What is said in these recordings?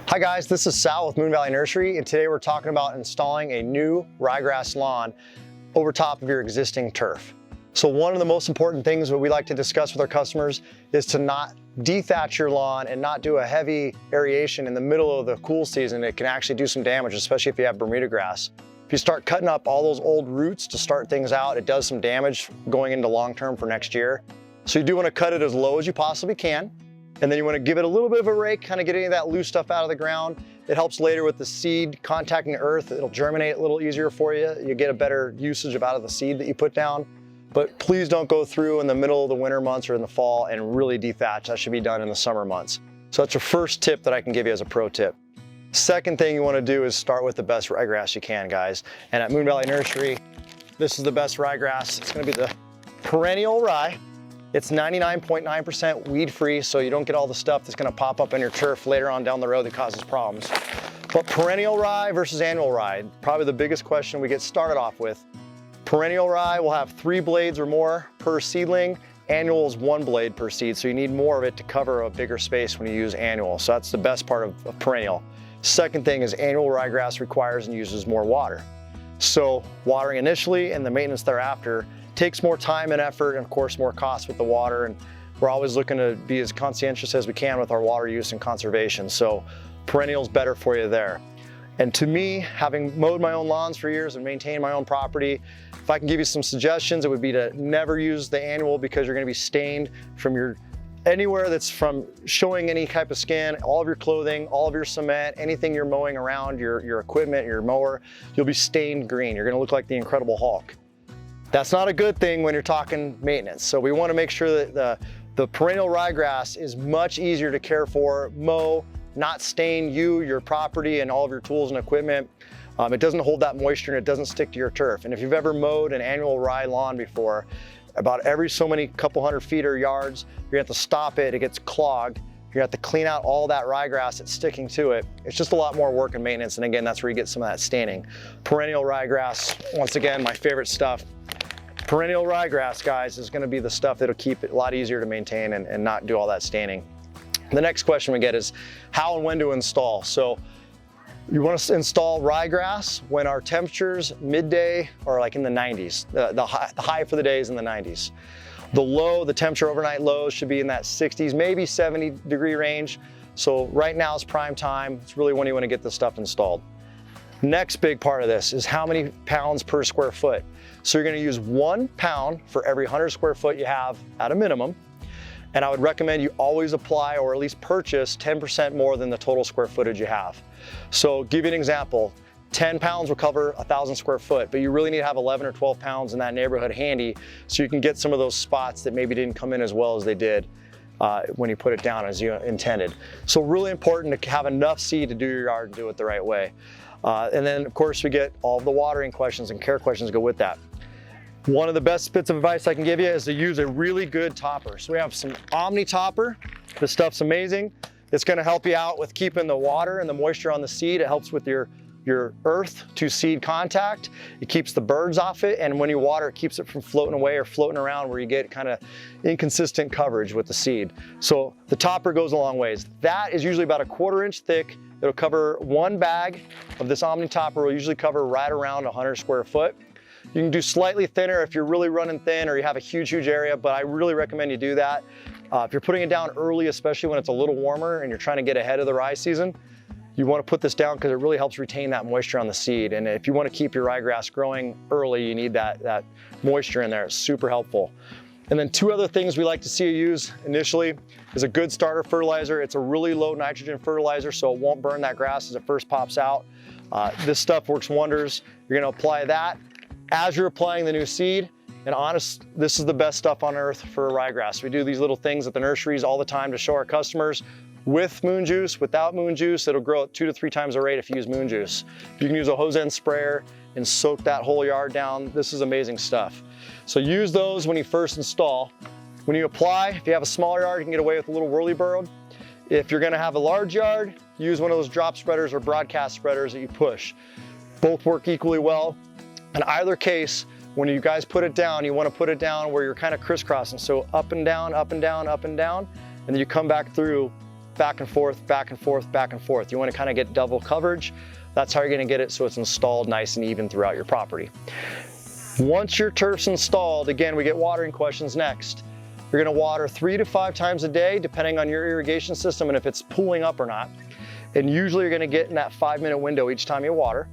Hi guys, this is Sal with Moon Valley Nursery, and today we're talking about installing a new ryegrass lawn over top of your existing turf. So one of the most important things that we like to discuss with our customers is to not dethatch your lawn and not do a heavy aeration in the middle of the cool season. It can actually do some damage, especially if you have Bermuda grass. If you start cutting up all those old roots to start things out, it does some damage going into long term for next year. So you do want to cut it as low as you possibly can. And then you want to give it a little bit of a rake, kind of get any of that loose stuff out of the ground. It helps later with the seed contacting the earth. It'll germinate a little easier for you. You get a better usage out of the seed that you put down. But please don't go through in the middle of the winter months or in the fall and really dethatch. That should be done in the summer months. So that's your first tip that I can give you as a pro tip. Second thing you want to do is start with the best ryegrass you can, guys. And at Moon Valley Nursery, this is the best ryegrass. It's going to be the Perennial Rye. It's 99.9% weed-free, so you don't get all the stuff that's going to pop up in your turf later on down the road that causes problems. But perennial rye versus annual rye, probably the biggest question we get started off with. Perennial rye will have 3 blades or more per seedling. Annual is 1 blade per seed, so you need more of it to cover a bigger space when you use annual. So that's the best part of perennial. Second thing is annual ryegrass requires and uses more water. So watering initially and the maintenance thereafter takes more time and effort, and of course more cost with the water, and we're always looking to be as conscientious as we can with our water use and conservation. So perennial's better for you there. And to me, having mowed my own lawns for years and maintained my own property, if I can give you some suggestions, it would be to never use the annual, because you're going to be stained from anywhere that's from showing any type of skin, all of your clothing, all of your cement, anything you're mowing around, your equipment, your mower, you'll be stained green. You're going to look like the Incredible Hulk. That's not a good thing when you're talking maintenance. So we want to make sure that the perennial ryegrass is much easier to care for, mow, not stain you, your property, and all of your tools and equipment. It doesn't hold that moisture and it doesn't stick to your turf. And if you've ever mowed an annual rye lawn before, about every so many couple hundred feet or yards, you're gonna have to stop it, it gets clogged. You're gonna have to clean out all that ryegrass that's sticking to it. It's just a lot more work and maintenance. And again, that's where you get some of that staining. Perennial ryegrass, once again, my favorite stuff. Perennial ryegrass, guys, is gonna be the stuff that'll keep it a lot easier to maintain and not do all that staining. The next question we get is how and when to install. So you want to install ryegrass when our temperatures midday are like in the 90s. The high for the day is in the 90s. The temperature overnight lows should be in that 60s, maybe 70-degree range. So right now is prime time. It's really when you want to get this stuff installed. Next big part of this is how many pounds per square foot. So you're going to use 1 pound for every 100 square foot you have at a minimum. And I would recommend you always apply or at least purchase 10% more than the total square footage you have. So give you an example, 10 pounds will cover 1,000 square foot, but you really need to have 11 or 12 pounds in that neighborhood handy so you can get some of those spots that maybe didn't come in as well as they did when you put it down as you intended. So really important to have enough seed to do your yard and do it the right way. And then of course we get all the watering questions and care questions go with that. One of the best bits of advice I can give you is to use a really good topper. So we have some Omni topper. This stuff's amazing. It's gonna help you out with keeping the water and the moisture on the seed. It helps with your earth to seed contact. It keeps the birds off it, and when you water, it keeps it from floating away or floating around where you get kind of inconsistent coverage with the seed. So the topper goes a long ways. That is usually about 1/4 inch thick. It'll cover 1 bag of this Omni topper. Will usually cover right around 100 square foot. You can do slightly thinner if you're really running thin or you have a huge area, but I really recommend you do that. If you're putting it down early, especially when it's a little warmer and you're trying to get ahead of the rye season, you want to put this down because it really helps retain that moisture on the seed. And if you want to keep your ryegrass growing early, you need that moisture in there. It's super helpful. And then 2 other things we like to see you use initially is a good starter fertilizer. It's a really low nitrogen fertilizer, so it won't burn that grass as it first pops out. This stuff works wonders. You're going to apply that as you're applying the new seed. And honest, this is the best stuff on earth for ryegrass. We do these little things at the nurseries all the time to show our customers with moon juice, without moon juice. It'll grow at 2 to 3 times the rate if you use moon juice. You can use a hose end sprayer and soak that whole yard down. This is amazing stuff. So use those when you first install. When you apply, if you have a smaller yard, you can get away with a little whirly-bird. If you're gonna have a large yard, use one of those drop spreaders or broadcast spreaders that you push. Both work equally well. In either case, when you guys put it down, you want to put it down where you're kind of crisscrossing. So up and down, up and down, up and down, and then you come back through back and forth, back and forth, back and forth. You want to kind of get double coverage. That's how you're going to get it so it's installed nice and even throughout your property. Once your turf's installed, again, we get watering questions next. You're going to water 3 to 5 times a day, depending on your irrigation system and if it's pooling up or not. And usually you're going to get in that 5-minute window each time you water.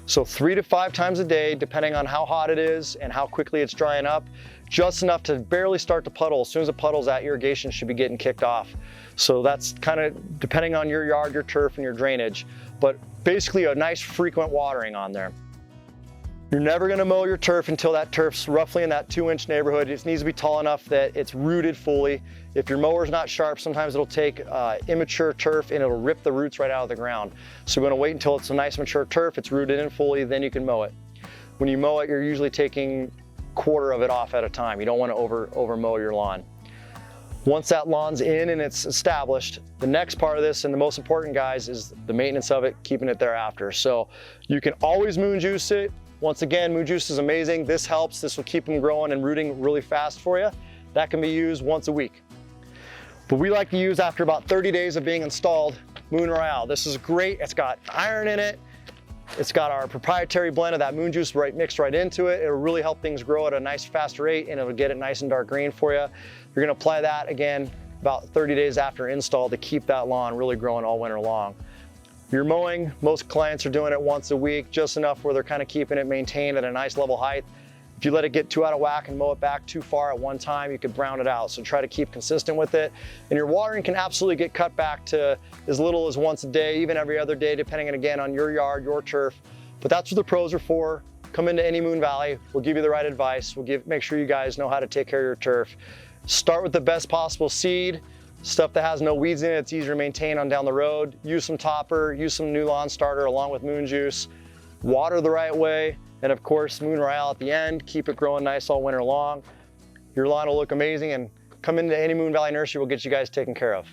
So 3 to 5 times a day, depending on how hot it is and how quickly it's drying up, just enough to barely start to puddle. As soon as it puddles, that irrigation should be getting kicked off. So that's kind of depending on your yard, your turf, and your drainage, but basically a nice frequent watering on there. You're never gonna mow your turf until that turf's roughly in that 2-inch neighborhood. It needs to be tall enough that it's rooted fully. If your mower's not sharp, sometimes it'll take immature turf and it'll rip the roots right out of the ground. So we're gonna wait until it's a nice mature turf, it's rooted in fully, then you can mow it. When you mow it, you're usually taking 1/4 of it off at a time. You don't wanna over mow your lawn. Once that lawn's in and it's established, the next part of this, and the most important, guys, is the maintenance of it, keeping it thereafter. So you can always moon juice it. Once again, moon juice is amazing. This helps. This will keep them growing and rooting really fast for you. That can be used once a week. But we like to use, after about 30 days of being installed, Moon Rye. This is great. It's got iron in it. It's got our proprietary blend of that moon juice mixed right into it. It'll really help things grow at a nice fast rate, and it'll get it nice and dark green for you. You're gonna apply that again about 30 days after install to keep that lawn really growing all winter long. You're mowing, most clients are doing it once a week, just enough where they're kind of keeping it maintained at a nice level height. If you let it get too out of whack and mow it back too far at one time, you could brown it out. So try to keep consistent with it. And your watering can absolutely get cut back to as little as once a day, even every other day, depending again on your yard, your turf. But that's what the pros are for. Come into any Moon Valley, we'll give you the right advice. Make sure you guys know how to take care of your turf. Start with the best possible seed, stuff that has no weeds in it, it's easier to maintain on down the road. Use some topper, use some new lawn starter along with moon juice. Water the right way, and of course Moon Rye at the end. Keep it growing nice all winter long. Your lawn will look amazing, and come into any Moon Valley Nursery, we'll get you guys taken care of.